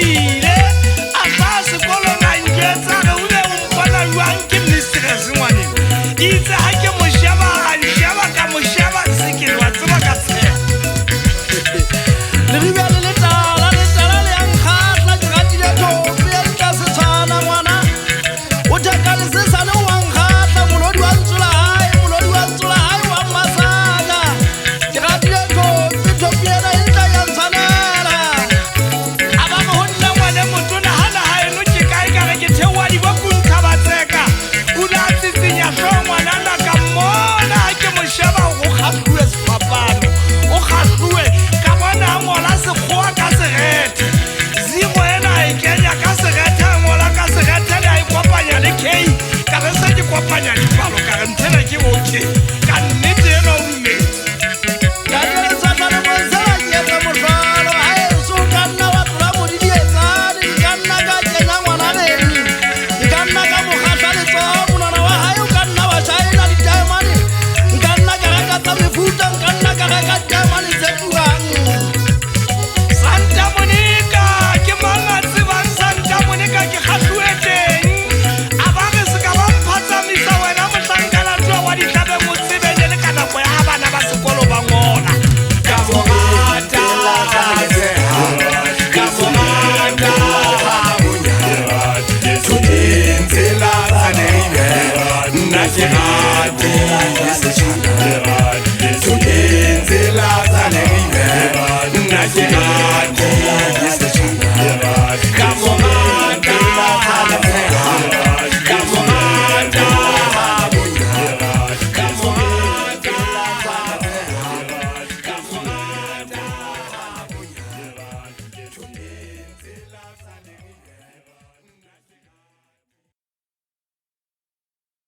ile a fa sekolong a njwetsa re o be o mpona jwang ke mistress ngwaneng itse ha ke mo sheba a nsheba ka mo sheba se ke wa tseba ka tsheya le ribjale le tala le yankgatla ke ratile thope ya ditla se tshwana ngwana o theka le se sale wa nkgatla molodi wa ntsola hae wa mmasaka ke ratile thope ena e tla ya ntshwanela a ba mo honna ngwane motona hana ha eno ke kae ka re ke theoa dibokuntsha ba tseka o ne a tsitsinya hlooho ngwanana ka mmona ha ke mo sheba go kgahlue sefapano o kgahlue ka bona a ngola sekgowa ka serethe zero ena a e kenya ka serethe a ngola ka serethe le a e kopanya le k ka re se ke kopanya dipalo ka re nthena ke okay